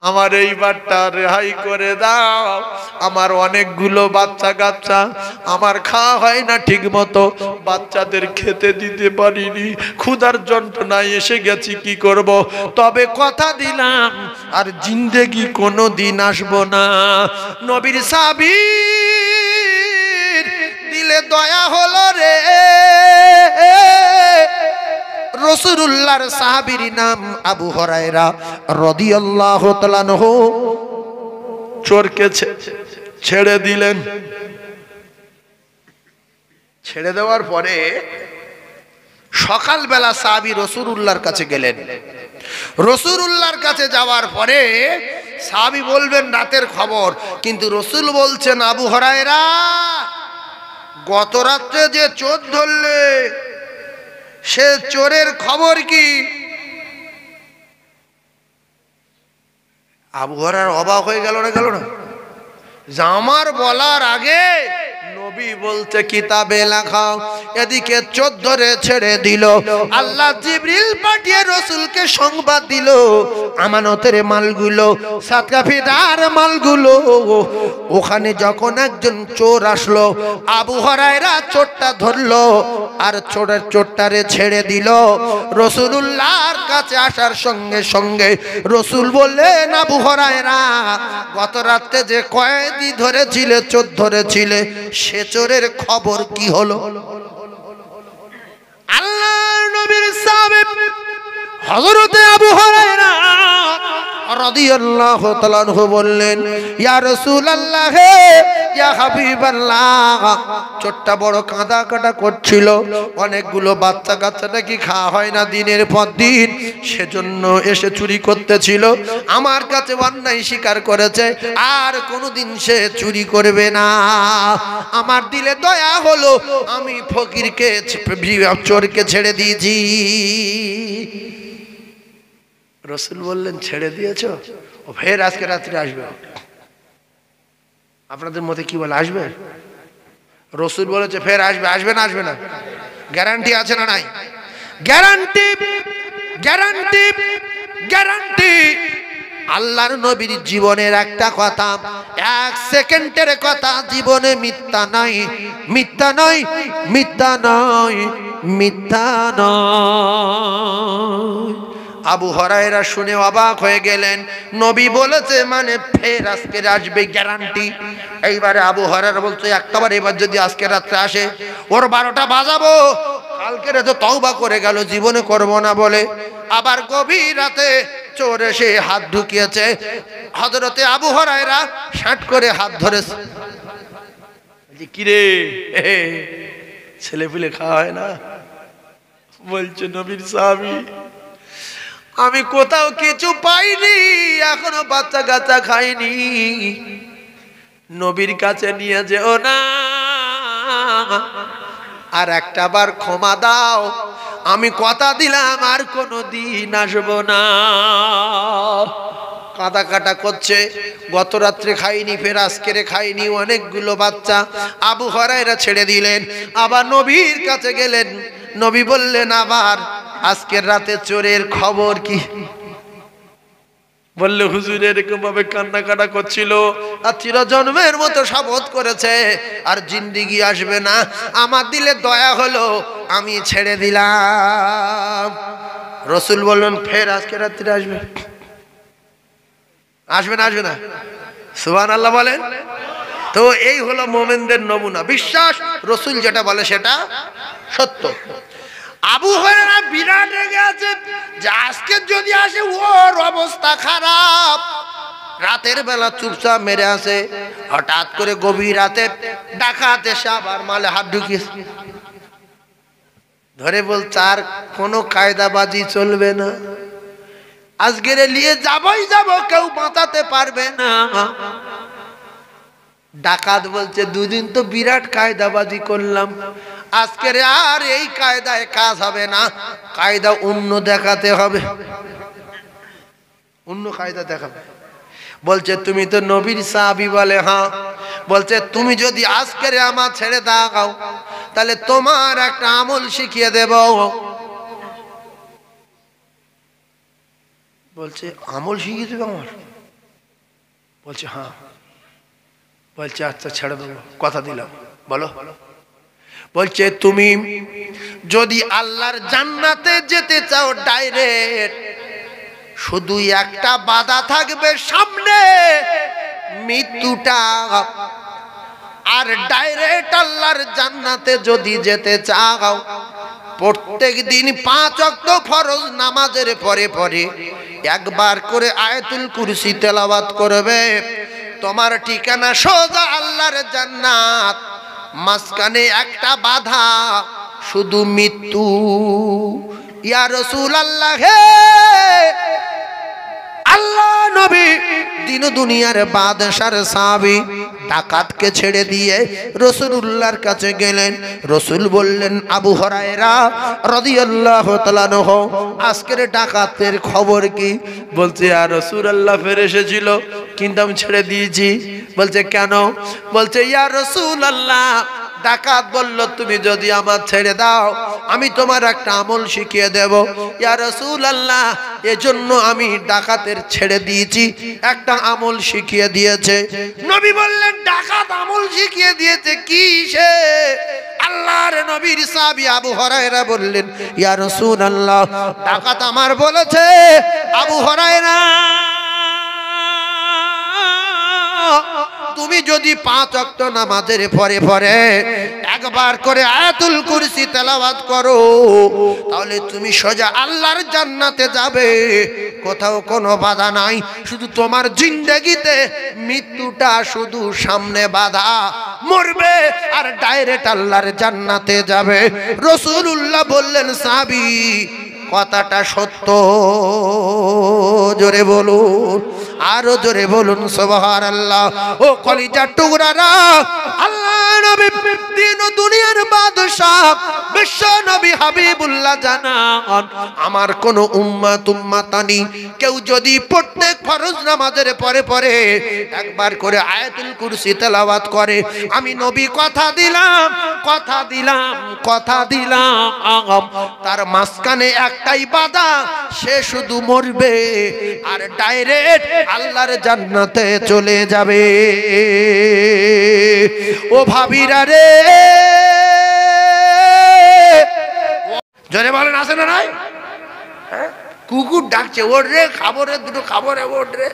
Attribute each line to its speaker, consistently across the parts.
Speaker 1: আমার এইবারটা রেহাই করে দাও, আমার অনেকগুলো বাচ্চা কাচ্চা, আমার খাওয়া হয় না ঠিক মতো, বাচ্চাদের খেতে দিতে পারিনি, ক্ষুধার যন্ত্রণায় এসে গেছি, কি করব? তবে কথা দিলাম আর জিন্দেগি কোনো দিন আসবো না। নবীর সাহাবীর দিলে দয়া হলো রে। রাসূলুল্লাহর সাহাবীর নাম আবু হুরায়রা রাদিয়াল্লাহু তাআলা আনহু চোরকে ছেড়ে দিলেন। ছেড়ে দেওয়ার পরে সকালবেলা সাহাবী রাসূলুল্লাহর কাছে গেলেন। রাসূলুল্লাহর কাছে যাওয়ার পরে সাহাবী বলবেন রাতের খবর, কিন্তু রাসূল বলছেন আবু হুরায়রা গত রাতে যে চোর ধরলে সে চোরের খবর কি? আবু হুরায়রা অবাক হয়ে গেল না আমার বলার আগে নবী বলতে কিতাবে লেখা, এদিকে 14 ছেড়ে দিল। আল্লাহ জিবরিল পাঠিয়ে রাসূলকে সংবাদ দিল আমানতের মালগুলো, সাদকা ফিদার মালগুলো। ওখানে যখন একজন চোর আসলো, আবু হুরায়রা চোরটা ধরলো আর চোরটারে ছেড়ে দিল। রাসূলুল্লাহর কাছে আসার সঙ্গে সঙ্গে রাসূল বললেন আবু হুরায়রা গত রাতে যে কয়েদি ধরেছিলে, চোর ধরেছিলে, সে চোরের খবর কি হলো? আল্লাহর নবীর সাহাবী হযরত আবু হুরায়রা রাদিয়াল্লাহু তাআলা আনহু বললেন ইয়া রাসূলুল্লাহ, ইয়া হাবিবাল্লাহ, চোরটা বড় কাঁদা কাটা করছিল, অনেকগুলো বাচ্চা কাচ্চাটা কি খাওয়া হয় না দিনের পর দিন, সেজন্য এসে চুরি করতেছিল। আমার কাছে অন্যায় স্বীকার করেছে, আর কোনোদিন সে চুরি করবে না। আমার দিলে দয়া হলো, আমি ফকিরকে চোরকে ছেড়ে দিয়েছি। রাসূল বললেন ছেড়ে দিয়েছো? ও ফের আজকে রাত্রে আসবে। আপনাদের মতে কি বলে, আসবে? রাসূল বলেছে ফের আসবে। আসবে না? আসবে না? গ্যারান্টি আছে না নাই? Guarantee, guarantee, guarantee. আল্লাহর নবীর জীবনের একটা কথা, 1 সেকেন্ডের কথা, জীবনে মিথ্যা নাই, মিথ্যা নয়, মিথ্যা নয়, মিথ্যা নয়। আবু হুরায়রা শুনে অবাক হয়ে গেলেন। নবী বলেছে মানে ফের আজকে আসবে, গ্যারান্টি। এইবারে আবু হুরায়রা বলছে একটাবার এবার যদি আজকে রাত্রে আসে ওর 12টা বাজাবো। কালকে রাতে তওবা করে গেল জীবনে করব না বলে, আবার গভীর রাতে চোর এসে হাত ঢুকিয়েছে। হযরতে আবু হুরায়রা শাট করে হাত ধরেছে। কি রে, ছেলে পিলে খাওয়া হয় না? বলছে নবীর সাহাবী আমি কোথাও কিছু পাইনি, এখনো বাচ্চা কাচ্চা খাইনি, নবীর কাছে নিয়ে যেও না, আর একটা বার ক্ষমা দাও, আমি কথা দিলাম আর কোনো দিন আসবো না। কাঁদা কাটা করছে, গত রাত্রে খাইনি, ফের আজকেরে খাইনি, অনেকগুলো বাচ্চা। আবু হুরায়রা ছেড়ে দিলেন, আবার নবীর কাছে গেলেন। নবী বললেন আবার আজকের রাতে চোরের খবর কি? বললে হুজুর এরকম ভাবে কান্নাকাটা করছিল আর চিরজন্মের মতো শপথ করেছে আর জিন্দেগি আসবে না। আমার দিলে দয়া হলো, আমি ছেড়ে দিলাম। রাসূল বললেন ফের আজকে রাত্রে আসবে। আসবে না? আসবে না? সুবহানাল্লাহ বলেন তো। এই হলো মুমিনদের নমুনা, বিশ্বাস। রাসূল যেটা বলে সেটা সত্য। আবু হুরায়রা বিরাট রেগে আছে যে আজকে যদি আসে ওর অবস্থা খারাপ। রাতের বেলা চুপচাপ মেরে আসে, হঠাৎ করে গভীর রাতে ডাকাত এসে আবার মালে হাত ঢুকিয়েছে, ধরে বলছে আর কোনো কায়দাবাজি চলবে না, আজকের নিয়ে যাবই যাব, কেউ বাঁচাতে পারবে না। ডাকাত বলছে দুদিন তো বিরাট কায়দাবাজি করলাম, আজকের আর এই কায়দায় কাজ হবে না, কায়দা অন্য দেখাতে হবে, অন্য কায়দা দেখাবে। বলছে তুমি তো নবীর সাহাবী? বলে হ্যাঁ। বলছে তুমি যদি আজকের আমার ছেড়ে দাও তাহলে তোমার একটা আমল শিখিয়ে দেব। বলছে আমল শিখিয়ে দেবে আমার? বলছে হ্যাঁ। বলছে আচ্ছা ছেড়ে দেবো, কথা দিলাম। বলো। বলছে তুমি যদি আল্লাহর জান্নাতে যেতে চাও ডাইরেক্ট, শুধু একটা বাধা থাকবে সামনে, মৃত্যুটা। আর ডাইরেক্ট আল্লাহর জান্নাতে যদি যেতে চাও, প্রত্যেক দিন 5 ওয়াক্ত ফরজ নামাজের পরে পরে একবার করে আয়াতুল কুরসি তেলাওয়াত করবে, তোমার ঠিকানা সোজা আল্লাহর জান্নাত। মাঝখানে একটা বাধা, শুধু মৃত্যু। ইয়া রাসূলুল্লাহ, হে আল্লাহ নবী, দিন দুনিয়ার বাদশার সাহাবী ডাকাতকে ছেড়ে দিয়ে রাসূলুল্লাহর কাছে গেলেন। রাসূল বললেন, আবু হুরায়রা রাদিয়াল্লাহু তাআলা আনহু, আজকের ডাকাতের খবর কি? বলছে ইয়া রাসূলুল্লাহ, ফের এসেছিল কিন্তু আমি ছেড়ে দিয়েছি। বলছে কেন? বলছে ইয়া রাসূলুল্লাহ, ডাকাত বলল তুমি যদি আমার ছেড়ে দাও আমি তোমার একটা আমল শিখিয়ে দেব। ইয়া রাসূলুল্লাহ, এজন্য আমি ডাকাতের ছেড়ে দিয়েছি, একটা আমল শিখিয়ে দিয়েছে। নবী বললেন, ডাকাত আমল শিখিয়ে দিয়েছে কি সে? আল্লাহর নবীর সাহাবী আবু হুরায়রা বললেন, ইয়া রাসূলুল্লাহ, ডাকাত আমার বলেছে, আবু হুরায়রা তুমি যদি 5 ওয়াক্ত নামাজের পরে পরে একবার করে আয়াতুল কুরসি তেলাওয়াত করো, তাহলে তুমি সোজা আল্লাহর জান্নাতে যাবে, কোথাও কোনো বাধা নাই। শুধু তোমার জিন্দেগিতে মৃত্যুটা শুধু সামনে বাধা, মরবে আর ডাইরেক্ট আল্লাহর জান্নাতে যাবে। রাসূলুল্লাহ বললেন, সাহাবী কথাটা সত্য? জোরে বলুন, আরো জোরে বলুন সুবহানাল্লাহ। ও কলিজার টুকরারা, আল্লাহ নবী দিন দুনিয়ার বাদশা বিশ্ব নবী হাবিবুল্লাহ জানান, আমার কোন উম্মাতানি কেউ যদি প্রত্যেক ফরজ নামাজের পরে পরে একবার করে আয়াতুল কুরসি তেলাওয়াত করে, আমি নবী কথা দিলাম, কথা দিলাম, কথা দিলাম, তার মাঝখানে একটাই বাধা, সে শুধু মরবে আর ডাইরেক্ট আল্লাহর জান্নাতে চলে যাবে। ও ভাবিরা রে, জোরে বলেন, আছে না নাই? কুকুর ডাকছে, ওর রে খাবো রে, দুটো খাবো রে, ওর রে।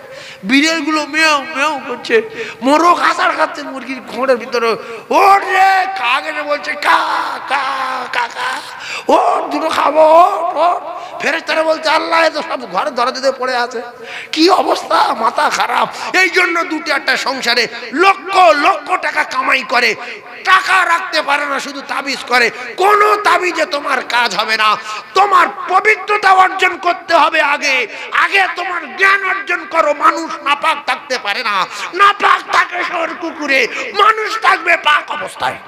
Speaker 1: বিড়াল গুলো মেও মেও করছে, মোরগ আসার খাচ্ছে মুরগির ঘোড়ের ভিতরে, ওর রে কাকে বলছে কা কা কাকা, ওর দুটো খাবো। ফেরেশতারা বলছে, আল্লাহ এত সব ঘরের দরজাতে পড়ে আছে, কি অবস্থা, মাথা খারাপ। এই জন্য 2-4টা সংসারে লক্ষ লক্ষ টাকা কামাই করে, টাকা রাখতে পারে না, শুধু তাবিজ করে। কোন তাবিজে তোমার কাজ হবে না, তোমার পবিত্রতা অর্জন করতে হবে। আগে আগে তোমার জ্ঞান অর্জন করো। মানুষ নাপাক থাকতে পারে না, নাপাক থাকে শহর কুকুরে, মানুষ থাকবে পাক অবস্থায়।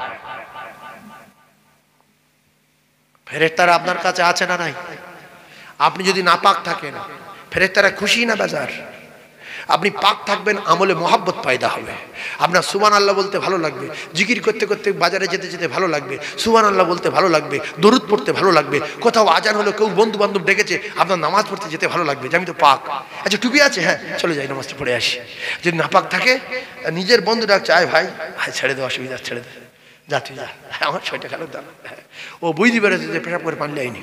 Speaker 1: ফেরেশতারা আপনার কাছে আছে না নাই? আপনি যদি নাপাক থাকেন, ফেরেশতারা খুশি না বেজার? আপনি পাক থাকবেন, আমলে মোহাব্বত পয়দা হবে, আপনার সুবহানাল্লাহ বলতে ভালো লাগবে, জিকির করতে করতে বাজারে যেতে যেতে ভালো লাগবে, সুবহানাল্লাহ বলতে ভালো লাগবে, দরুদ পড়তে ভালো লাগবে, কোথাও আজান হলো, কেউ বন্ধু বান্ধব ডেকেছে, আপনার নামাজ পড়তে যেতে ভালো লাগবে, যে আমি তো পাক। আচ্ছা টুপি আছে, হ্যাঁ চলে যাই নামাজটা পড়ে আসি। যদি নাপাক থাকে, নিজের বন্ধু ডাকছে, আয় ভাই, ভাই ছেড়ে দে, অসুবিধা, ছেড়ে দে, যা তুই যা, আমার 6 টাকা দাম। ও বুঝতে পেরেছে যে পেশাব করে পানি লাইনি।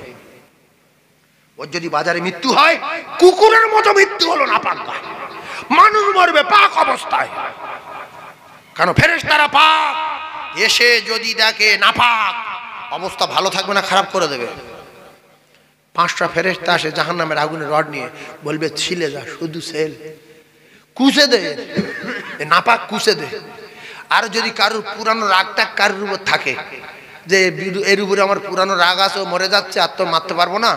Speaker 1: ওর যদি বাজারে মৃত্যু হয়, কুকুরের মতো মৃত্যু হলো, নাপাক গায়, মানুষ মরবে পাক অবস্থায়। কেন? ফেরেশতারা পাক, এসে যদি দেখে নাপাক, অবস্থা ভালো থাকবে না, খারাপ করে দেবে। 5টা ফেরেশতা আসে জাহান্নামের আগুনের রড নিয়ে, বলবে ছিলে যা, শুধু সেল কুচে দে, নাপাক কুচে দে। আর যদি কারোর পুরানো রাগটা কারোর উপর থাকে, যে এর উপরে আমার পুরানো রাগ আছে, ও মরে যাচ্ছে, আর তো মারতে পারবো না,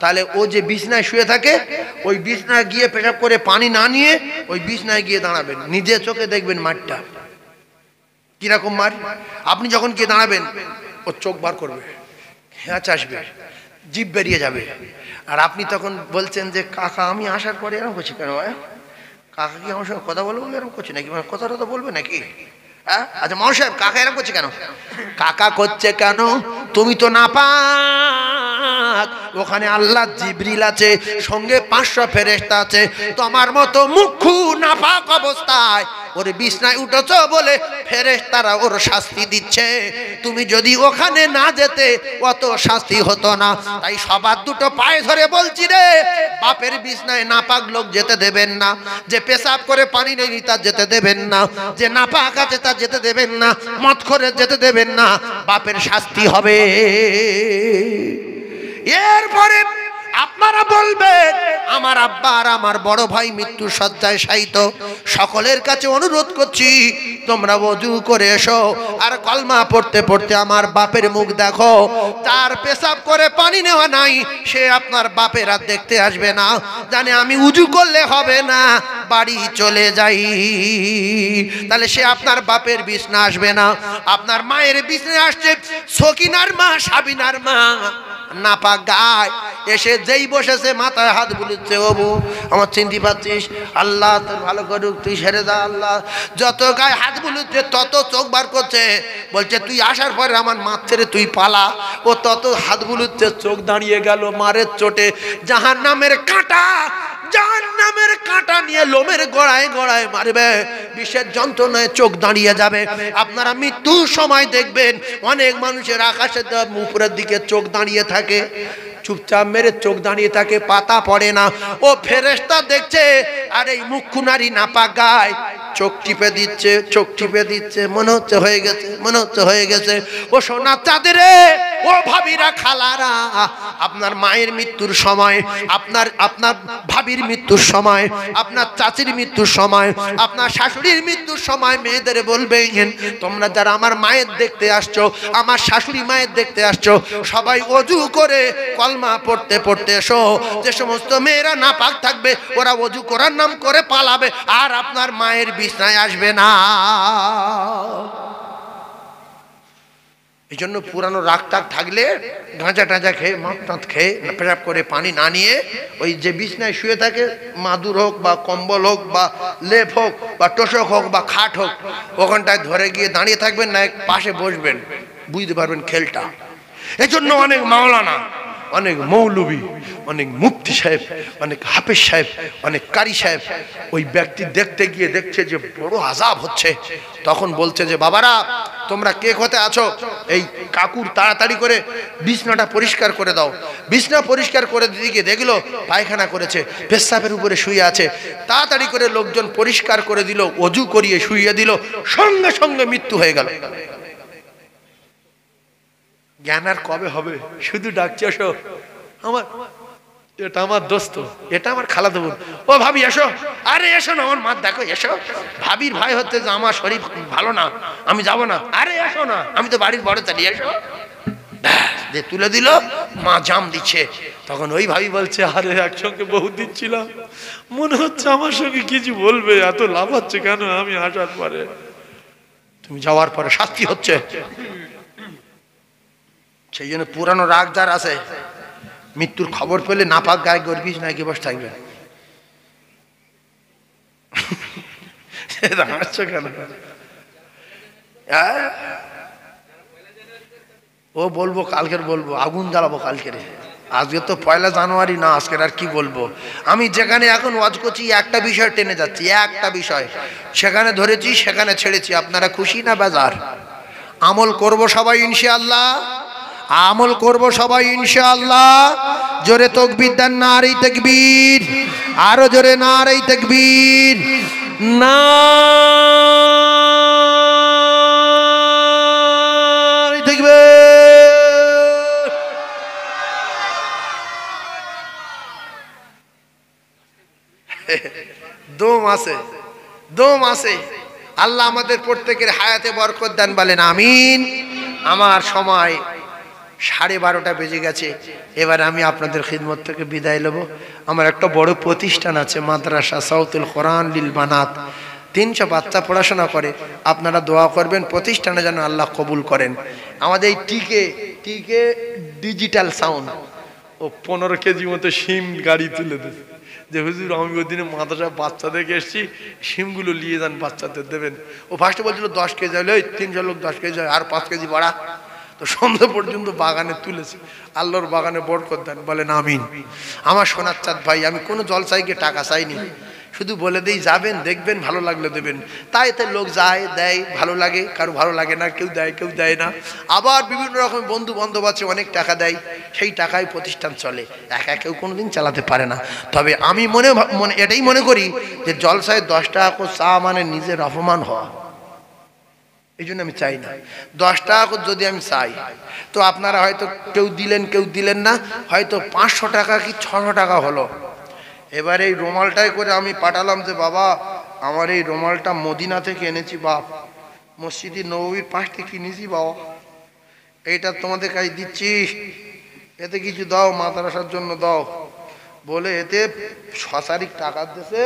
Speaker 1: তাহলে ও যে বিছনায় শুয়ে থাকে, ওই বিছনায় গিয়ে পেশাব করে পানি না নিয়ে ওই বিছনায় গিয়ে দাঁড়াবেন, নিজে চোখে দেখবেন মারটা কিরকম মার। আপনি যখন গিয়ে দাঁড়াবেন, ও চোখ বার করবে, হ্যাঁ আসবে, জিভ বেরিয়ে যাবে, আর আপনি তখন বলছেন যে কাকা আমি আসার পরে এরকম করছি কেন? কাকা কি আমার সঙ্গে কথা বলবো এরকম করছি নাকি? কথাটা তো বলবে নাকি? আচ্ছা মহাশয় সাহেব, কাকা এরকম করছে কেন? কাকা করছে কেন? তুমি তো নাপাক, জান্নাত, ওখানে আল্লাহ জিবরিল আছে, সঙ্গে 500 ফেরেশতা আছে। তোমার মতো মুখু নাপাক অবস্থায় ওর বিছনায় উঠেছো বলে ফেরেশতারা ওর শাস্তি দিচ্ছে। তুমি যদি ওখানে না যেতে অত শাস্তি হতো না। তাই সবার দুটো পায়ে ধরে বলছি রে, বাপের বিছনায় নাপাক লোক যেতে দেবেন না, যে পেশাব করে পানি নেই তার যেতে দেবেন না, যে নাপাক আছে তার যেতে দেবেন না, মদ করে যেতে দেবেন না, বাপের শাস্তি হবে। এরপরে আপনারা বলবেন আমার আব্বা আর আমার বড় ভাই মৃত্যু শয্যায় শায়িত, সকলের কাছে অনুরোধ করছি তোমরা ওযু করে এসো আর কলমা পড়তে পড়তে আমার বাপের মুখ দেখো। তার পেশাব করে পানি নেওয়া নাই, সে আপনার বাপের আর দেখতে আসবে না, জানে আমি উযু করলে হবে না, বাড়ি চলে যাই। তাহলে সে আপনার বাপের বিছনা আসবে না, আপনার মায়ের বিছনায় আসছে সকিনার মা, সাবিনার মা, নাপাক গায় এসে যেই বসেছে মাথায় হাত বুলিচ্ছে, ও বউ আমার চিনতে পাচ্ছিস, আল্লাহ তোর ভালো করুক, তুই সেরে দা আল্লাহ। যত গায়ে হাত বুলিচ্ছে তত চোখ বার করছে, বলছে তুই আসার পরে আমার মাথ ছেড়ে তুই পালা। ও তত হাত বুলিচ্ছে, চোখ দাঁড়িয়ে গেল মারের চোটে। জাহান্নামের কাঁটা, জাহান্নামের কাঁটা নিয়ে লোমের গোড়ায় গোড়ায় মারবে, বিষের যন্ত্রণায় চোখ দাঁড়িয়ে যাবে। আপনারা মৃত্যুর সময় দেখবেন অনেক মানুষের আকাশের উপরের দিকে চোখ দাঁড়িয়ে থাকে, চুপচাপ মেরে চোখ দাঁড়িয়ে থাকে, পাতা পড়ে না। ও ফেরেশতা দেখছে আর এই মুখুনারি নাপাক গায় চোখ টিপে দিচ্ছে, চোখ টিপে দিচ্ছে, মনে হচ্ছে হয়ে গেছে, মনে হচ্ছে হয়ে গেছে। ও সোনা চাঁদরে, ও ভাবিরা, খালারা, আপনার মায়ের মৃত্যুর সময়, আপনার ভাবির মৃত্যুর সময়, আপনার চাচির মৃত্যুর সময়, আপনার শাশুড়ির মৃত্যুর সময় মেয়েদের বলবেন তোমরা যারা আমার মায়ের দেখতে আসছো, আমার শাশুড়ি মায়ের দেখতে আসছো, সবাই ওযু করে কলমা পড়তে পড়তে এসো। যে সমস্ত মেয়েরা নাপাক থাকবে ওরা ওযু করার নাম করে পালাবে আর আপনার মায়ের বিছনায় আসবে না। এই জন্য পুরানো রাগ টাগ থাকলে গাঁজা টাঁজা খেয়ে, মদ টাঁত খেয়ে, পেশাব করে পানি না নিয়ে ওই যে বিছনায় শুয়ে থাকে, মাদুর হোক বা কম্বল হোক বা লেপ হোক বা তোষক হোক বা খাট হোক, ওখানটায় ধরে গিয়ে দাঁড়িয়ে থাকবেন না, পাশে বসবেন, বুঝতে পারবেন খেলটা। এজন্য অনেক মাওলানা, অনেক মৌলবী, অনেক মুফতি সাহেব, অনেক হাফেজ সাহেব, অনেক কারি সাহেব ওই ব্যক্তি দেখতে গিয়ে দেখছে যে বড় আযাব হচ্ছে, তখন বলছে যে বাবারা তোমরা কে কোথায় আছো, এই কাকুর তাড়াতাড়ি করে বিছনাটা পরিষ্কার করে দাও। বিছনা পরিষ্কার করে দিকে দেখলো পায়খানা করেছে, পেশাবের উপরে শুয়ে আছে, তাড়াতাড়ি করে লোকজন পরিষ্কার করে দিল, ওযু করিয়ে শুইয়ে দিল, সঙ্গে সঙ্গে মৃত্যু হয়ে গেল। জ্ঞান আর কবে হবে? শুধু ডাকছে এসো, আমার এটা আমার দোস্ত, এটা আমার খালাতো বোন, ও ভাবি এসো, আরে এসো না, আমার মা দেখো এসো। ভাবির ভাই হচ্ছে যে আমার শরীর ভালো না, আমি যাব না, আরে এসো না, আমি তো বাড়ির বড়, চালিয়ে এসো। যে তুলে দিল, মা জাম দিচ্ছে, তখন ওই ভাবি বলছে আরে একসঙ্গে বহু দিচ্ছিলাম, মনে হচ্ছে আমার সঙ্গে কিছু বলবে, এত লাভ হচ্ছে কেন আমি আসার পরে, তুমি যাওয়ার পরে শাস্তি হচ্ছে। সেই জন্য পুরানো রাগ যার আছে, মৃত্যুর খবর পেলে নাপাক গায়ে গর্বিস না কি বসে থাকবে। কেন ও বলবো কালকের, বলবো আগুন জ্বালাবো কালকের, আজকে তো 1 জানুয়ারি না, আজকের আর কি বলবো। আমি যেখানে এখন ওয়াজ করছি একটা বিষয় টেনে যাচ্ছি, একটা বিষয় সেখানে ধরেছি, সেখানে ছেড়েছি। আপনারা খুশি না বেজার? আমল করব সবাই ইনশাআল্লাহ, আমল করব সবাই ইনশাআল্লাহ। জোরে তাকবীর দেন, নারে তাকবীর, আরো জোরে নারে তাকবীর, নারে তাকবীর। দম আছে, দম আছে। আল্লাহ আমাদের প্রত্যেকের হায়াতে বরকত দান, বলেন আমিন। আমার সময় 12:30 বেজে গেছে, এবার আমি আপনাদের খিদমত থেকে বিদায় নেব। আমার একটা বড় প্রতিষ্ঠান আছে, মাদ্রাসা সাউতুল কোরআন লিল বানাত, 300 বাচ্চা পড়াশোনা করে। আপনারা দোয়া করবেন প্রতিষ্ঠানে যেন আল্লাহ কবুল করেন। আমাদের এই টিকে ডিজিটাল সাউন্ড, ও 15 কেজি মতো সিম গাড়ি তুলে দেবে, যে হুজুর আমি ওই দিনে মাদ্রাসা বাচ্চা দেখে এসেছি, সিমগুলো নিয়ে যান বাচ্চাদের দেবেন। ও ফার্স্টে বলছিল 10 কেজি হলে 300 লোক 10 কেজি হয়, আর 5 কেজি বাড়া। তো সন্ধ্যা পর্যন্ত বাগানে তুলেছি। আল্লাহর বাগানে বরকত দেন, বলেন আমিন। আমার সোনার চাঁদ ভাই, আমি কোনো জলসাইকে টাকা চাইনি, শুধু বলে দিই যাবেন, দেখবেন, ভালো লাগলে দেবেন। তাই এতে লোক যায়, দেয়, ভালো লাগে, কারো ভালো লাগে না, কেউ দেয় কেউ দেয় না। আবার বিভিন্ন রকম বন্ধু বান্ধব আছে, অনেক টাকা দেয়, সেই টাকায় প্রতিষ্ঠান চলে। একা কেউ কোনোদিন চালাতে পারে না। তবে আমি এটাই মনে করি যে জলসায় 10 টাকা করে চা মানে নিজের অপমান হওয়া, এই জন্য আমি চাই না। 10 টাকা করে যদি আমি চাই, তো আপনারা হয়তো কেউ দিলেন কেউ দিলেন না, হয়তো 500 টাকা কি 600 টাকা হলো। এবার এই রুমালটাই করে আমি পাঠালাম যে বাবা আমার এই রুমালটা মদিনা থেকে এনেছি, বাপ মসজিদে নববীর পাশ থেকে কিনেছি বাবা, এইটা তোমাদের কাছে দিচ্ছি, এতে কিছু দাও, মাদ্রাসার জন্য দাও বলে এতে 6 তারিখ টাকা দিয়েছে,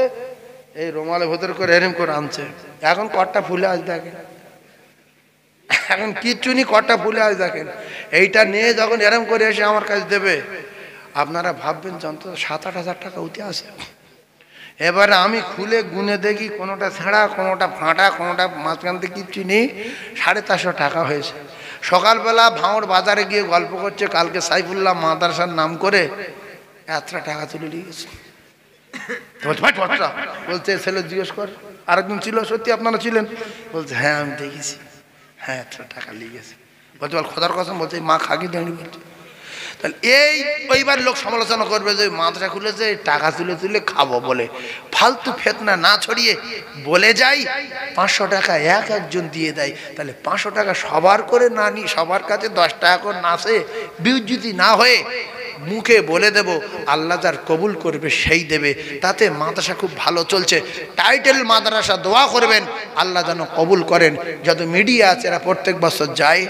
Speaker 1: এই রুমালের ভেতর করে এরম করে আনছে। এখন কটটা ফুলে আজ দেখেন, এখন কিচ্ছু নি, কটটা ফুলে আজ দেখেন। এইটা নিয়ে যখন এরম করে এসে আমার কাছে দেবে, আপনারা ভাববেন যন্ত্র 7-8 হাজার টাকা উঠে আসে। এবারে আমি খুলে গুনে দেখি, কোনোটা ছেঁড়া, কোনোটা ফাঁটা, কোনোটা মাঝখান থেকে কিচ্ছু নেই, 450 টাকা হয়েছে। সকালবেলা ভাঙড় বাজারে গিয়ে গল্প করছে, কালকে সাইফুল্লাহ মাদ্রাসার নাম করে এতটা টাকা তুলে নিয়ে গেছে। বলছে ছেলে জিজ্ঞেস কর, আরেকজন ছিল, সত্যি আপনারা ছিলেন? বলছে হ্যাঁ আমি দেখেছি, হ্যাঁ এতটা টাকা নিয়ে গেছে। বলছে বল খোদার কসম, বলছে মা খাকি দেয়নি। বলছে তাহলে ওইবার লোক সমালোচনা করবে যে মাদ্রাসা খুলেছে টাকা তুলে তুলে খাবো বলে। ফালতু ফেতনা না ছড়িয়ে বলে যাই 500 টাকা একজন দিয়ে দেয়, তাহলে 500 টাকা সবার করে না নি, সবার কাছে 10 টাকা করে নাচে বিউজ্জুতি না হয়ে মুখে বলে দেব, আল্লাহ যার কবুল করবে সেই দেবে। তাতে মাদ্রাসা খুব ভালো চলছে। টাইটেল মাদ্রাসা, দোয়া করবেন আল্লাহ যেন কবুল করেন। যত মিডিয়া আছে এরা প্রত্যেক বছর যায়,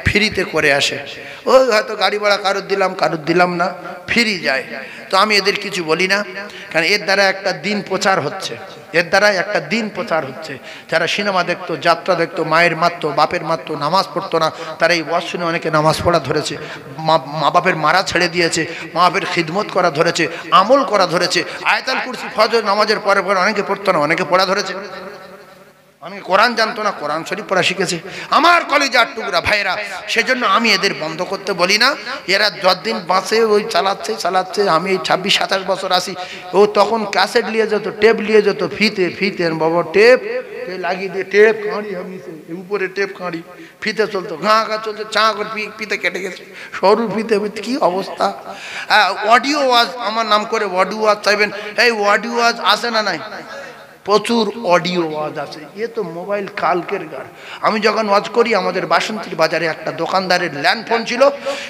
Speaker 1: ফ্রিতে করে আসে। ওই হয়তো গাড়ি ভাড়া কারুর দিলাম না, ফ্রি যায়। তো আমি এদের কিছু বলি না, কারণ এর দ্বারা একটা দিন প্রচার হচ্ছে, এর দ্বারা একটা দিন প্রচার হচ্ছে। যারা সিনেমা দেখতো, যাত্রা দেখতো, মায়ের মারতো, বাপের মারতো, নামাজ পড়তো না, তারা এই ওয়াজ শুনে অনেকে নামাজ পড়া ধরেছে, মা বাপের মারা ছেড়ে দিয়েছে, মা বাপের খিদমত করা ধরেছে, আমল করা ধরেছে। আয়াতুল কুরসি ফজর নামাজের পরে পরে অনেকে পড়তো না, অনেকে পড়া ধরেছে। অনেকে কোরআন জানতো না, কোরআন শরীফ পড়া শিখেছে। আমার কলেজার টুকরা ভাইয়েরা, সেজন্য আমি এদের বন্ধ করতে বলি না। এরা যতদিন বাঁচে ওই চালাচ্ছে। আমি এই 26-27 বছর আসি, ও তখন ক্যাসেট নিয়ে যেত, টেপ নিয়ে যেত, ফিতে বাবা টেপ লাগিয়ে দিয়ে টেপ কাঁড়ি, আমি উপরে টেপ কাঁড়ি, ফিতে চলতো, ঘা চলছে, চা করে ফিতে কেটে গেছে, সরু ফিতে, কি অবস্থা। অডিও ওয়াজ আমার নাম করে অডিও ওয়াজ চাইবেন, এই অডিও ওয়াজ আসে না নাই? প্রচুর অডিও ওয়াজ আছে। এ তো মোবাইল কালকের গার। আমি যখন ওয়াজ করি, আমাদের বাসন্তীর বাজারে একটা দোকানদারের ল্যান্ড ফোন ছিল,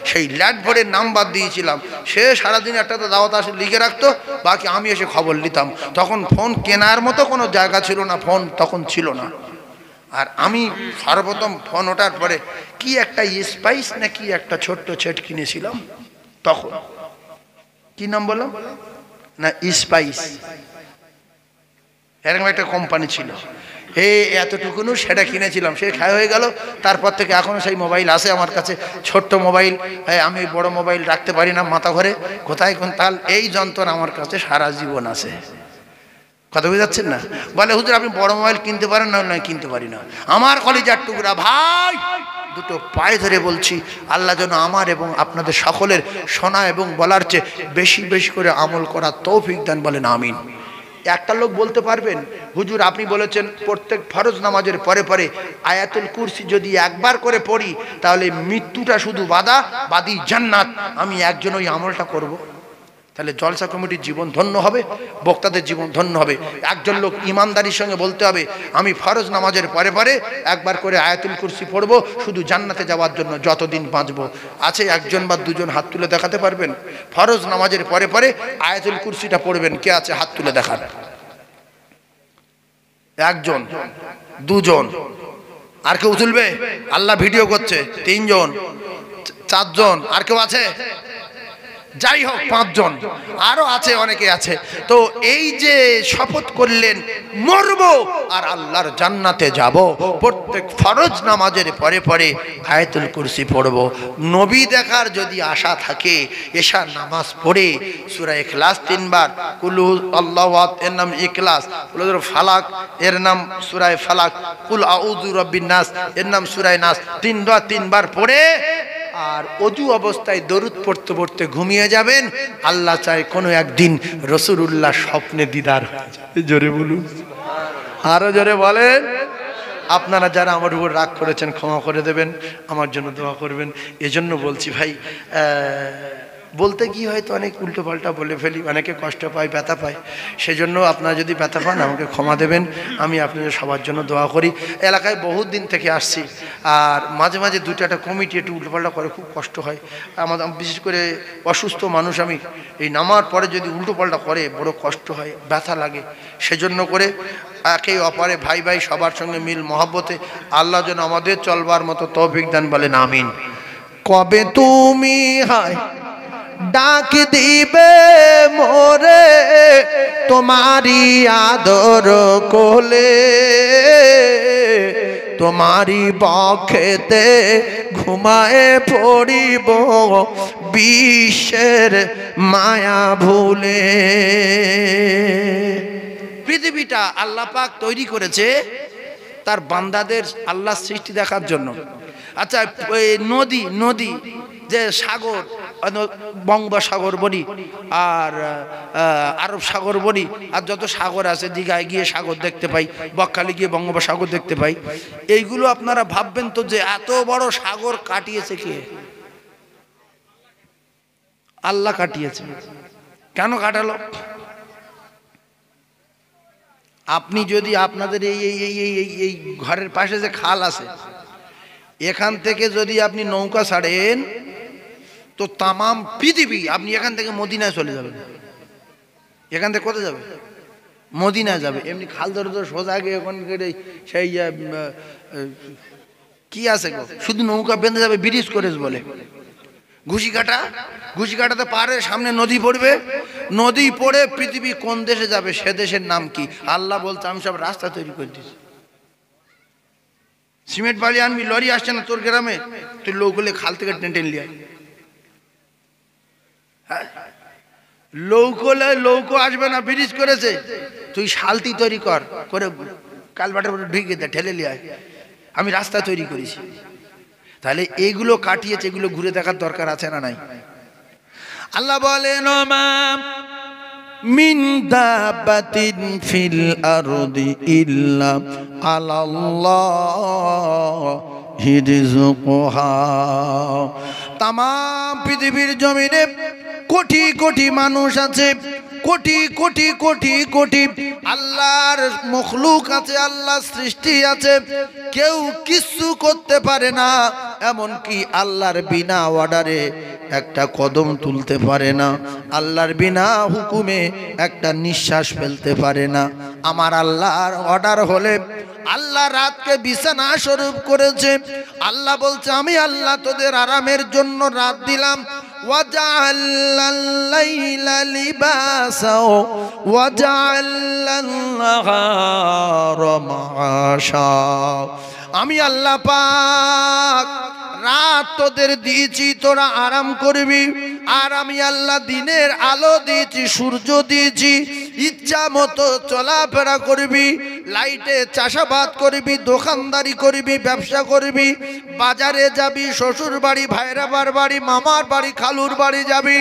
Speaker 1: সেই ল্যান্ড ফোনের নাম্বার দিয়েছিলাম। সে সারাদিন একটা তো দাওয়াত আসে লিখে রাখতো, বাকি আমি এসে খবর নিতাম। তখন ফোন কেনার মতো কোনো জায়গা ছিল না, ফোন তখন ছিল না। আর আমি সর্বপ্রথম ফোন ওঠার পরে কি একটা স্পাইস না কি একটা ছোট্ট সেট কিনেছিলাম। তখন কি নাম বললাম না, স্পাইস, এরকম একটা কোম্পানি ছিল। এতটুকুনও সেটা কিনেছিলাম, সে খায় হয়ে গেল। তারপর থেকে এখনও সেই মোবাইল আছে আমার কাছে, ছোট্ট মোবাইল। আমি বড় মোবাইল রাখতে পারি না মাথা ঘরে, কোথায় কোন তাল। এই যন্ত্র আমার কাছে সারা জীবন আছে। কথা বুঝতে যাচ্ছেন না? বলে হুজুর আপনি বড় মোবাইল কিনতে পারেন না? নয়, কিনতে পারি না। আমার কলিজার টুকরা ভাই, দুটো পায়ে ধরে বলছি, আল্লাহ যেন আমার এবং আপনাদের সকলের শোনা এবং বলার চেয়ে বেশি বেশি করে আমল করার তৌফিক দান, বলেন আমিন। একটা লোক বলতে পারবেন, হুজুর আপনি বলেছেন প্রত্যেক ফরজ নামাজের পরে পরে আয়াতুল কুরসি যদি একবার করে পড়ি তাহলে মৃত্যুটা শুধু বাদি জান্নাত। আমি একজন ওই আমলটা করব, তাহলে জলসা কমিটির জীবন ধন্য হবে, বক্তাদের জীবন ধন্য হবে। একজন লোক ইমানদারির সঙ্গে বলতে হবে, আমি ফরজ নামাজের পরে পরে একবার করে আয়াতুল কুরসি পড়বো শুধু জান্নাতে যাওয়ার জন্য, যতদিন বাঁচবো। আছে একজন বা দুজন হাত তুলে দেখাতে পারবেন? ফরজ নামাজের পরে পরে আয়াতুল কুরসিটা পড়বেন, কে আছে হাত তুলে দেখান? একজন, দুজন, আর কেউ তুলবে? আল্লাহ ভিডিও করছে। 3 জন, 4 জন, আর কেউ আছে? যাই হোক 5 জন, আরো আছে, অনেকে আছে। তো এই যে শপথ করলেন মরবো আর আল্লাহর জান্নাতে যাব, প্রত্যেক ফরজ নামাজের পরে পরে আয়াতুল কুরসি পড়ব। নবী দেখার যদি আশা থাকে, এশার নামাজ পড়ে সূরা ইখলাস 3 বার, কুল আল্লাহু আহাদ এর নাম ইখলাস, কুল ফালাক এর নাম সূরা ফালাক, কুল আউযু রাব্বিন নাস এর নাম সূরা নাস, 3 বার পড়ে আর অজু অবস্থায় দরুদ পড়তে পড়তে ঘুমিয়ে যাবেন। আল্লাহ চায় কোনো একদিন রাসূলুল্লাহ স্বপ্নে দিদার হয়ে যাবে। জোরে বলুন, আরো জোরে বলেন। আপনারা যারা আমার উপর রাগ করেছেন ক্ষমা করে দেবেন, আমার জন্য দোয়া করবেন। এজন্য বলছি ভাই, বলতে কি হয়তো অনেক উল্টো পাল্টা বলে ফেলি, অনেকে কষ্ট পায়, ব্যথা পায়। সেজন্য আপনারা যদি ব্যথা পান আমাকে ক্ষমা দেবেন। আমি আপনাদের সবার জন্য দোয়া করি। এলাকায় বহুত দিন থেকে আসছি, আর মাঝে মাঝে দুটো একটা কমিটি একটু উল্টোপাল্টা করে, খুব কষ্ট হয় আমাদের। বিশেষ করে অসুস্থ মানুষ, আমি এই নামার পরে যদি উল্টোপাল্টা করে বড় কষ্ট হয়, ব্যথা লাগে। সেজন্য করে একে অপরে ভাই ভাই সবার সঙ্গে মিল মহব্বতে আল্লাহ যেন আমাদের চলবার মতো তৌফিক দান, বলেন আমিন। কবে তুমি হায় ডাক দিবে মোরে তোমারি আদর কোলে, তোমারি বক্ষেতে ঘুমায়ে পড়িব বিশ্বের মায়া ভুলে। পৃথিবীটা আল্লাহ পাক তৈরি করেছে তার বান্দাদের আল্লাহ সৃষ্টি দেখার জন্য। আচ্ছা, নদী নদী যে সাগর, বঙ্গোপসাগর বলি আর আরব সাগর বলি, আর যত সাগর আছে, দীঘায় গিয়ে সাগর দেখতে পাই, বকখালি গিয়ে বঙ্গোপসাগর দেখতে পাই। এইগুলো আপনারা ভাববেন তো যে এত বড় সাগর কাটিয়েছে কে? আল্লাহ কাটিয়েছে। কেন কাটালো? আপনি যদি আপনাদের এই এই এই এই এই ঘরের পাশে যে খাল আছে, এখান থেকে যদি আপনি নৌকা ছাড়েন তো তামাম পৃথিবী, আপনি এখান থেকে মদিনায় চলে যাবেন। এখান থেকে কোথায় যাবে? মদিনায় যাবে। এমনি খাল ধরে ধরে সোজা গিয়ে এখন সেই কি আছে গো, শুধু নৌকা বেঁধে যাবে, ব্রিজ করে বলে ঘুষিকাটাতে পারে, সামনে নদী পড়বে, নদী পড়ে পৃথিবী কোন দেশে যাবে সে দেশের নাম কি? আল্লাহ বলছে আমি সব রাস্তা তৈরি করে দিয়েছি। সিমেন্ট বালি আনবি, লরি আসছে না তোর গ্রামে, তুই লৌকলে খাল থেকে টেনে নিয়ে আয়। লৌকো আসবে না, ব্রিজ করেছে, তুই শালতি তৈরি করে কালবাটের উপরে ঢুকে দে, ঠেলে নিয়ে আয়। আমি রাস্তা তৈরি করেছি। তাহলে এইগুলো কাটিয়েছে, এগুলো ঘুরে দেখার দরকার আছে না নাই? আল্লাহ বলেন মিন দাবাতিন ফিল আরদি ইল্লা আলাল্লাহি রিজকুহা। তামাম পৃথিবীর জমিনে কোটি কোটি মানুষ আছে, কোটি কোটি কোটি কোটি আল্লাহর মখলুক আছে, আল্লাহর সৃষ্টি আছে। কেউ কিছু করতে পারে না, এমনকি আল্লাহর বিনা অর্ডারে একটা কদম তুলতে পারে না, আল্লাহর বিনা হুকুমে একটা নিঃশ্বাস ফেলতে পারে না। আমার আল্লাহর অর্ডার হলে, আল্লাহ রাতকে বিছানা স্বরূপ করেছে। আল্লাহ বলছে আমি আল্লাহ তোদের আরামের জন্য রাত দিলাম। ওয়াজআলাল লাইলা লিবাসা ওয়াজআলান নাহারা মাআশা। আমি আল্লাহ পাক রাত তোদের দিয়েছি, তোরা আরাম করবি। আর আমি আল্লাহ দিনের আলো দিয়েছি, সূর্য দিয়েছি, ইচ্ছা মতো চলাফেরা করবি, লাইটে চাষাবাদ করবি, দোকানদারি করবি, ব্যবসা করবি, বাজারে যাবি, শ্বশুর বাড়ি, ভাইরাবার বাড়ি, মামার বাড়ি, খালুর বাড়ি যাবি।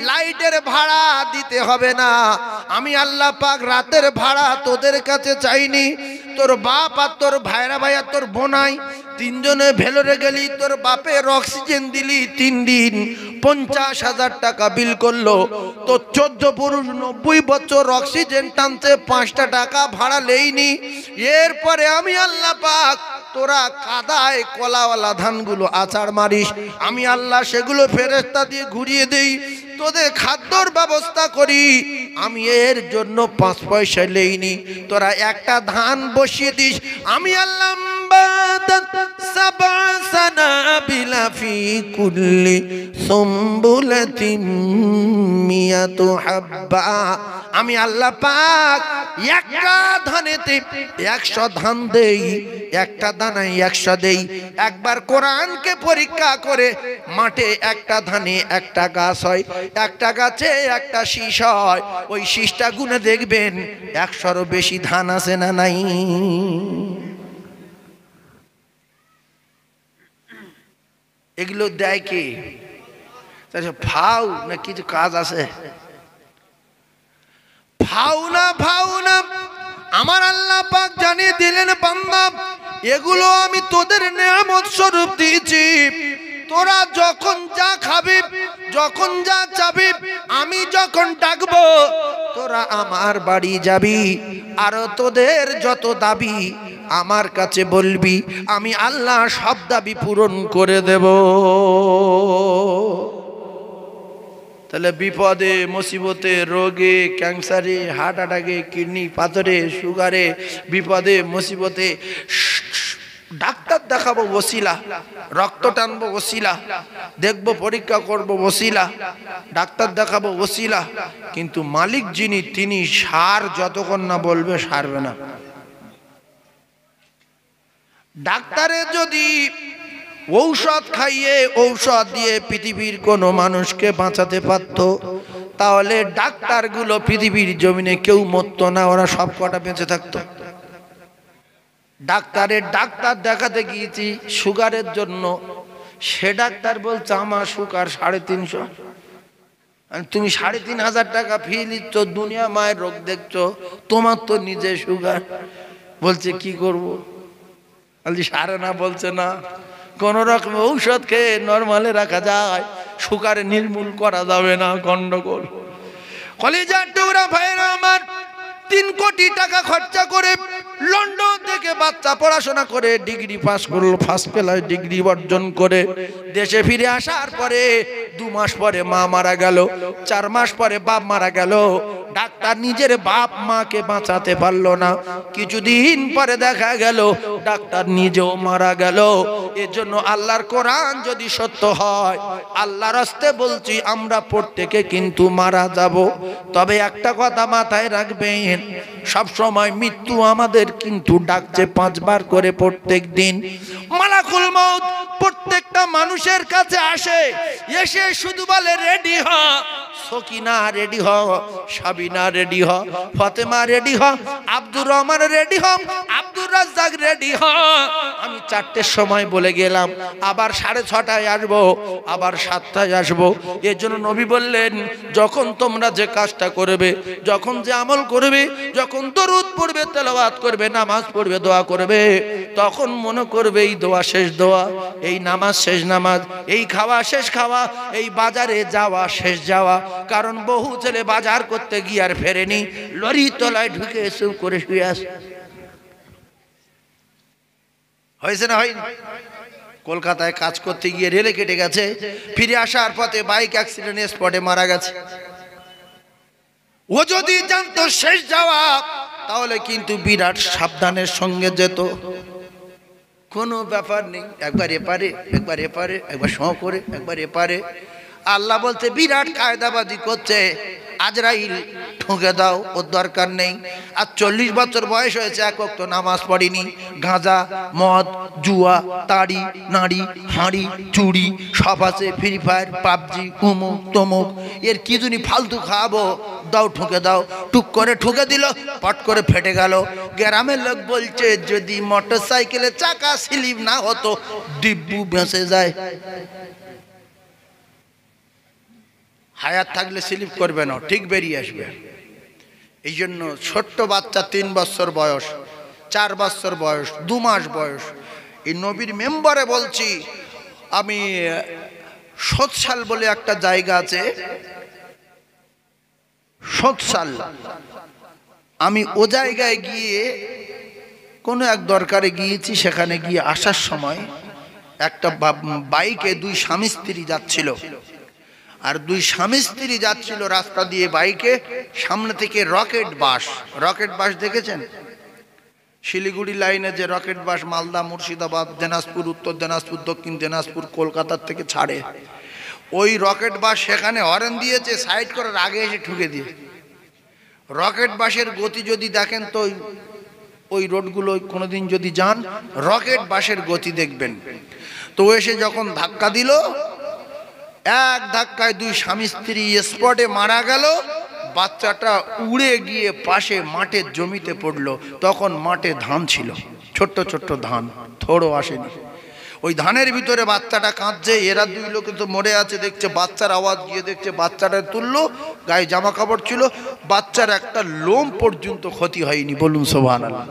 Speaker 1: লাইটের ভাড়া দিতে হবে না। আমি আল্লাহ পাক রাতের ভাড়া তোদের কাছে চাইনি। তোর বাপ আর তোর ভাইরা ভাই আর তোর বোনাই তিনজনে ভেলোরে গেলি, তোর বাপের অক্সিজেন দিলি 3 দিন 50,000 টাকা বিল করলো। তো 14 পুরুষ 90 বছর অক্সিজেন টানতে 5টা টাকা ভাড়া লেইনি। এরপরে আমি আল্লাহ পাক তোরা কাদায় কলাওয়ালা ধানগুলো আচার মারিস, আমি আল্লাহ সেগুলো ফেরেশতা দিয়ে ঘুরিয়ে দেই, তোদের খাদ্যর ব্যবস্থা করি। আমি এর জন্য 5 পয়সা লেইনি। তোরা একটা ধান বসিয়ে দিস, আমি আল্লাহ সানাবিলা ফি কুল্লি সুম্বুলাতিন মিয়াতু হাব্বা। আমি আল্লাহ পাক একটা ধানেতে 100 ধান দেই, একটা দানায় 100 দেই। একবার কোরআনকে পরীক্ষা করে মাঠে একটা ধানে একটা গাছ হয়, একটা গাছে একটা শীষ হয়। ওই শীষটা গুনে দেখবেন 100-এরও বেশি ধান আছে না নাই? এগুলো দেয় কে? ফাউ না কিছু কাজ আছে? ফাউ না আমার আল্লাহ পাক জানিয়ে দিলেন, বান্দা এগুলো আমি তোদের নেয়ামত স্বরূপ দিয়েছি। তোরা যখন যা খাবি, যখন যা চাবি, আমি যখন ডাকবো তোরা আমার বাড়ি যাবি, আর তোদের যত দাবি আমার কাছে বলবি, আমি আল্লাহ সব দাবি পূরণ করে দেব। তাহলে বিপদে, মুসিবতে, রোগে, ক্যান্সারে, হার্ট অ্যাটাকে, কিডনি পাথরে, সুগারে, বিপদে মুসিবতে ডাক্তার দেখাবো ওসিলা, রক্ত টানবো ওসিলা, দেখবো পরীক্ষা করবো ওসিলা, ডাক্তার দেখাবো ওসিলা, কিন্তু মালিক যিনি তিনি সার যতক্ষণ না বলবে সারবে না। ডাক্তারে যদি ঔষধ খাইয়ে, ঔষধ দিয়ে পৃথিবীর কোনো মানুষকে বাঁচাতে পারত, তাহলে ডাক্তারগুলো পৃথিবীর জমিনে কেউ মরতো না, ওরা সব কটা বেঁচে থাকতো। ডাক্তার দেখাতে গিয়েছি সুগারের জন্য, সে ডাক্তার বলছে আমার সুগার 350। তুমি 3500 টাকা ফি নিচ্ছ, দুনিয়া মায়ের রোগ দেখছো, তোমার তো নিজে সুগার। বলছে কি করবো? বলছি সারে না। বলছে না, কোন রকম ঔষধ খেয়ে নরমালে রাখা যায়, সুগারে নির্মূল করা যাবে না, গন্ডগোল। কলিজার টুকরা ভাইরা আমার, 3 কোটি টাকা খরচা করে লন্ডন থেকে বাচ্চা পড়াশোনা করে ডিগ্রি পাস করলো, ফার্স্ট ক্লাস ডিগ্রি অর্জন করে দেশে ফিরে আসার পরে 2 মাস পরে মা মারা গেল, 4 মাস পরে বাপ মারা গেল। ডাক্তার নিজের বাপ মাকে বাঁচাতে পারলো না, কিছুদিন পরে দেখা গেল ডাক্তার নিজেও মারা গেল। এজন্য আল্লাহর কোরআন যদি সত্য হয়, আল্লাহর রাস্তে বলছি আমরা প্রত্যেকে কিন্তু মারা যাব। তবে একটা কথা মাথায় রাখবেন, সব সময় মৃত্যু আমাদের কিন্তু ডাকছে 5 বার করে প্রত্যেক দিন। মালাকুল মউত প্রত্যেকটা মানুষের কাছে আসে, এসে শুধু বলে রেডি হ, সকিনা রেডি হ, সাবিনা রেডি হ, ফাতেমা রেডি হ, আব্দুর রহমান রেডি হ, আব্দুর রাজ্জাক রেডি হ। আমি 4টের সময় বলে গেলাম, আবার 6:30টায় আসবো, আবার 7টায় আসবো। এর জন্য নবী বললেন, যখন তোমরা যে কাজটা করবে, যখন যে আমল করবে, যখন দরুদ পড়বে, তেলাওয়াত করবে, নামাজ পড়বে, দোয়া করবে, তখন মনে করবে এই দোয়া শেষ দোয়া, এই নামাজ শেষ নামাজ, এই খাওয়া শেষ খাওয়া, এই বাজারে যাওয়া শেষ যাওয়া। কারণ বহু ছেলে বাজার করতে গিয়ে আর ফেরেনি, লরি তলায় ঢুকে এসে করে শুয়ে আসে। হয়েছে না হয়নি? কলকাতায় কাজ করতে গিয়ে রেলে কেটে গেছে, ফিরে আসার পথে বাইক অ্যাক্সিডেন্ট স্পটে মারা গেছে। ও যদি জানতো শেষ যাওয়া, তাহলে কিন্তু বিরাট সাবধানের সঙ্গে যেত। কোনো ব্যাপার নেই, একবার এপারে, একবার এপারে, একবার সঁ করে, একবার এপারে। আল্লাহ বলতে বিরাট কায়দাবাজি করছে, আজরাইল ঠুকে দাও, ওর দরকার নেই। আর 40 বছর বয়স হয়েছে, 1 ওয়াক্ত নামাজ পড়িনি, গাঁজা, মদ, জুয়া, তাড়ি, নাড়ি, হাঁড়ি, চুড়ি সব আছে, ফ্রি ফায়ার, পাবজি, উমুক তমুক, এর কি জন্য ফালতু খাওয়াবো, দাও ঠুকে দাও। টুক করে ঠুকে দিল, পট করে ফেটে গেল। গ্রামের লোক বলছে যদি মোটর সাইকেলের চাকা স্লিপ না হতো, ডিব্বু ভেসে যায়। হায়াত থাকলে স্লিপ করবে না, ঠিক বেরিয়ে আসবে। এই জন্য ছোট্ট বাচ্চা 3 বছর বয়স, 4 বছর বয়স, 2 মাস বয়স, এই নবীর মেম্বারে বলছি আমি, সোৎসাল বলে একটা জায়গা আছে, সোৎসাল। আমি ও জায়গায় গিয়ে কোনো এক দরকারে গিয়েছি, সেখানে গিয়ে আসার সময় একটা বাইকে 2 স্বামী স্ত্রী যাচ্ছিল। আর 2 স্বামী স্ত্রী যাচ্ছিল রাস্তা দিয়ে বাইকে, সামনে থেকে রকেট বাস দেখেছেন? শিলিগুড়ি লাইনে যে রকেট বাস মালদা, মুর্শিদাবাদ, দিনাজপুর, উত্তর দিনাজপুর, দক্ষিণ দিনাজপুর, কলকাতার থেকে ছাড়ে, ওই রকেট বাস সেখানে হর্ন দিয়েছে, সাইড করার আগে এসে ঠুকে দিয়ে। রকেট বাসের গতি যদি দেখেন তো, ওই রোডগুলো কোনোদিন যদি যান, রকেট বাসের গতি দেখবেন। তো এসে যখন ধাক্কা দিল, এক ধাক্কায় 2 স্বামী স্ত্রী স্পটে মারা গেল। বাচ্চাটা উড়ে গিয়ে পাশে মাঠের জমিতে পড়লো। তখন মাঠে ধান ছিল, ছোট্ট ছোট্ট ধান, থোড়ও আসেনি। ওই ধানের ভিতরে বাচ্চাটা কাঁদছে, এরা দুই লোকে তো মরে আছে দেখছে, বাচ্চার আওয়াজ গিয়ে দেখছে বাচ্চাটা তুললো, গায়ে জামা কাপড় ছিল, বাচ্চার একটা লোম পর্যন্ত ক্ষতি হয়নি। বলুন সুবহানাল্লাহ।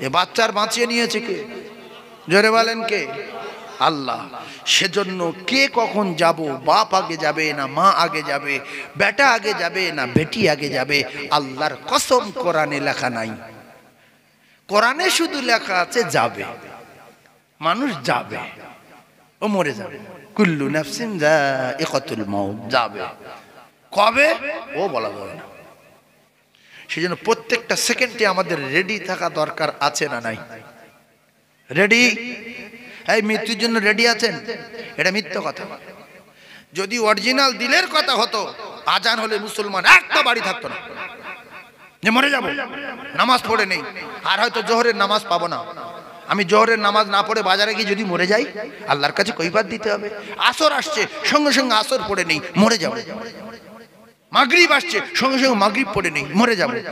Speaker 1: এ বাচ্চার বাঁচিয়ে নিয়েছে কে? জোরে বলেন কে? আল্লাহ। সেজন্য কে কখন যাব, বাপ আগে যাবে না মা আগে যাবে, বেটা আগে যাবে না বেটি আগে যাবে, আল্লাহর কসম কোরআনে লেখা নাই। কোরআনে শুধু লেখা আছে যাবে, মানুষ যাবে, ও মরে যাবে। কুল্লু নাফসিন যায়িকাতুল মাউত, যাবে। কবে ও বলা যাবে না। সেজন্য প্রত্যেকটা সেকেন্ডে আমাদের রেডি থাকা দরকার, আছে না নাই? রেডি? এই মৃত্যুর জন্য রেডি আছেন? এটা মিথ্যা কথা। যদি অরিজিনাল দিলের কথা হতো, আজান হলে মুসলমান একটা বাড়ি থাকতো না যে মরে যাব, নামাজ পড়ে নেই, আর হয়তো জোহরের নামাজ পাবো না, আমি জোহরের নামাজ না পড়ে বাজারে গিয়ে যদি মরে যাই, আল্লাহর কাছে কৈফিয়ত দিতে হবে। আসর আসছে, সঙ্গে সঙ্গে আসর পড়ে নেই, মরে যাব। মাগরিব আসছে, সঙ্গে সঙ্গে মাগরিব পড়ে নেই, মরে যাব।